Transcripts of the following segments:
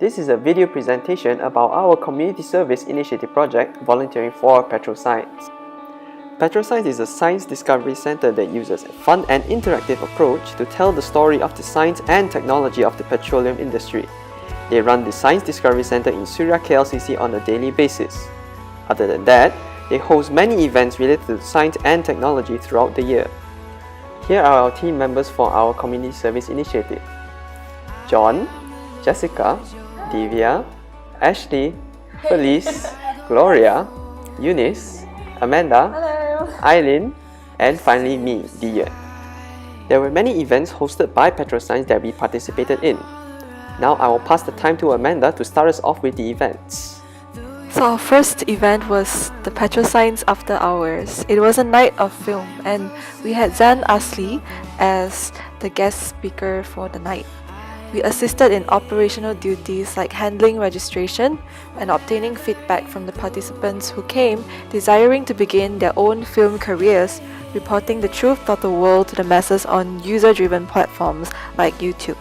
This is a video presentation about our Community Service Initiative project, Volunteering for Petroscience. Petroscience is a science discovery center that uses a fun and interactive approach to tell the story of the science and technology of the petroleum industry. They run the Science Discovery Center in Suria KLCC on a daily basis. Other than that, they host many events related to science and technology throughout the year. Here are our team members for our Community Service Initiative: John, Jessica, Divya, Ashley, Felice, Gloria, Eunice, Amanda, Ai Lyn, and finally me, Yuan. There were many events hosted by Petroscience that we participated in. Now I will pass the time to Amanda to start us off with the events. So our first event was the Petroscience After Hours. It was a night of film and we had Zan Asli as the guest speaker for the night. We assisted in operational duties like handling registration and obtaining feedback from the participants who came desiring to begin their own film careers, reporting the truth of the world to the masses on user-driven platforms like YouTube.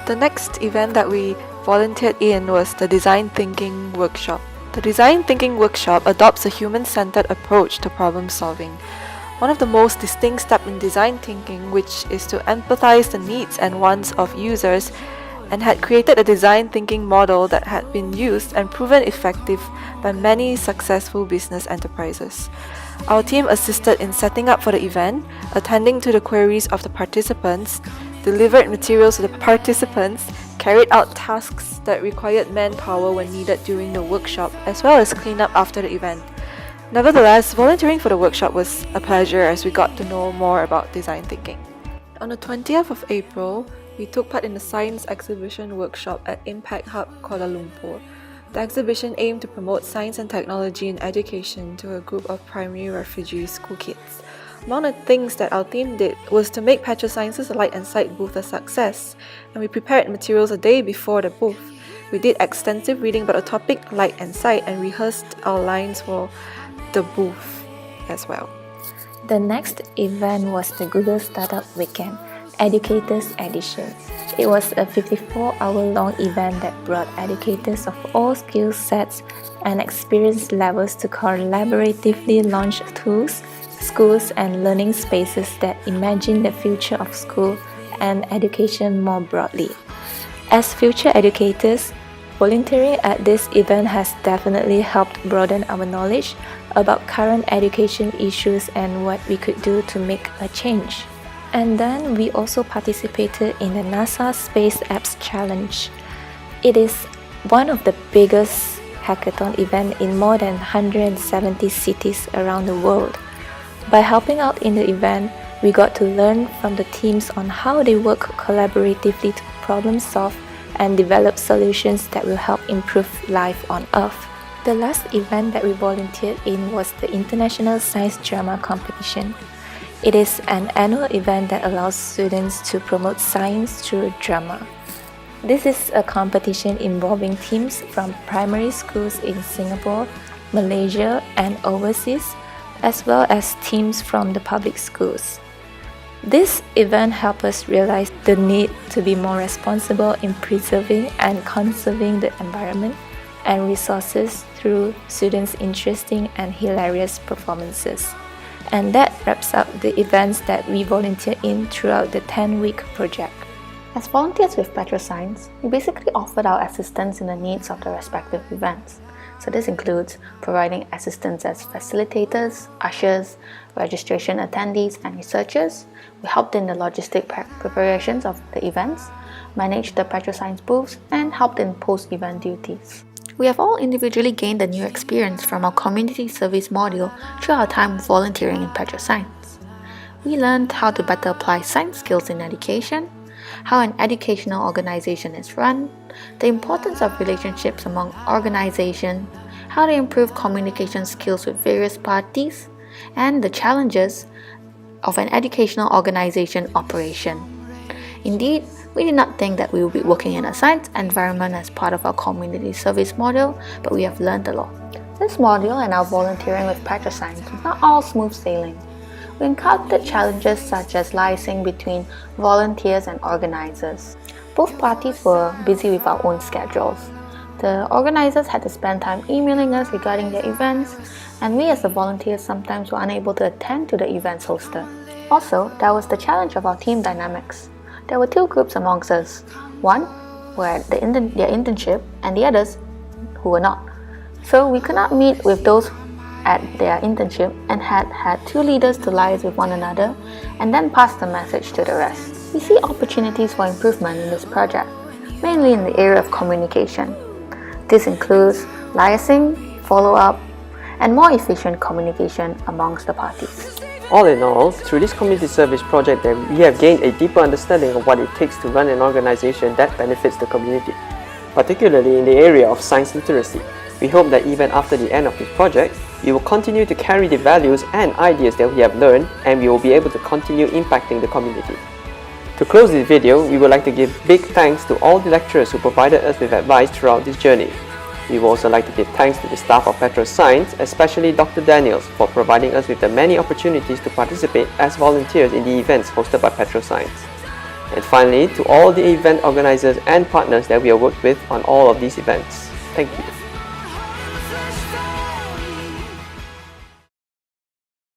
The next event that we volunteered in was the Design Thinking Workshop. The Design Thinking Workshop adopts a human-centered approach to problem solving. One of the most distinct steps in design thinking, which is to empathize the needs and wants of users, and had created a design thinking model that had been used and proven effective by many successful business enterprises. Our team assisted in setting up for the event, attending to the queries of the participants, delivered materials to the participants, carried out tasks that required manpower when needed during the workshop, as well as clean up after the event. Nevertheless, volunteering for the workshop was a pleasure as we got to know more about design thinking. On the 20th of April, we took part in the Science Exhibition Workshop at Impact Hub Kuala Lumpur. The exhibition aimed to promote science and technology in education to a group of primary refugee school kids. Among the things that our team did was to make Petroscience's Light and Sight booth a success, and we prepared materials a day before the booth. We did extensive reading about the topic Light and Sight and rehearsed our lines for the booth as well. The next event was the Google Startup Weekend, Educators Edition. It was a 54-hour-long event that brought educators of all skill sets and experience levels to collaboratively launch tools, schools, and learning spaces that imagine the future of school and education more broadly. As future educators, volunteering at this event has definitely helped broaden our knowledge about current education issues and what we could do to make a change. And then we also participated in the NASA Space Apps Challenge. It is one of the biggest hackathon events in more than 170 cities around the world. By helping out in the event, we got to learn from the teams on how they work collaboratively to problem solve and develop solutions that will help improve life on Earth. The last event that we volunteered in was the International Science Drama Competition. It is an annual event that allows students to promote science through drama. This is a competition involving teams from primary schools in Singapore, Malaysia, and overseas, as well as teams from the public schools. This event helped us realize the need to be more responsible in preserving and conserving the environment and resources through students' interesting and hilarious performances. And that wraps up the events that we volunteered in throughout the 10-week project. As volunteers with Petroscience, we basically offered our assistance in the needs of the respective events. So this includes providing assistance as facilitators, ushers, registration attendees, and researchers. We helped in the logistic preparations of the events, managed the Petroscience booths, and helped in post-event duties. We have all individually gained a new experience from our community service module through our time volunteering in Petroscience. We learned how to better apply science skills in education, how an educational organization is run, the importance of relationships among organizations, how to improve communication skills with various parties, and the challenges of an educational organization operation. Indeed, we did not think that we would be working in a science environment as part of our community service module, but we have learned a lot. This module and our volunteering with Petroscience was not all smooth sailing. We encountered challenges such as liaising between volunteers and organizers. Both parties were busy with our own schedules. The organizers had to spend time emailing us regarding their events, and we as the volunteers sometimes were unable to attend to the events hosted. Also, there was the challenge of our team dynamics. There were two groups amongst us. One were at their internship and the others who were not. So we could not meet with those at their internship and had two leaders to liaise with one another and then pass the message to the rest. We see opportunities for improvement in this project, mainly in the area of communication. This includes liaising, follow-up, and more efficient communication amongst the parties. All in all, through this community service project, we have gained a deeper understanding of what it takes to run an organization that benefits the community, particularly in the area of science literacy. We hope that even after the end of this project, we will continue to carry the values and ideas that we have learned, and we will be able to continue impacting the community. To close this video, we would like to give big thanks to all the lecturers who provided us with advice throughout this journey. We would also like to give thanks to the staff of Petroscience, especially Dr. Daniels, for providing us with the many opportunities to participate as volunteers in the events hosted by Petroscience. And finally, to all the event organizers and partners that we have worked with on all of these events. Thank you.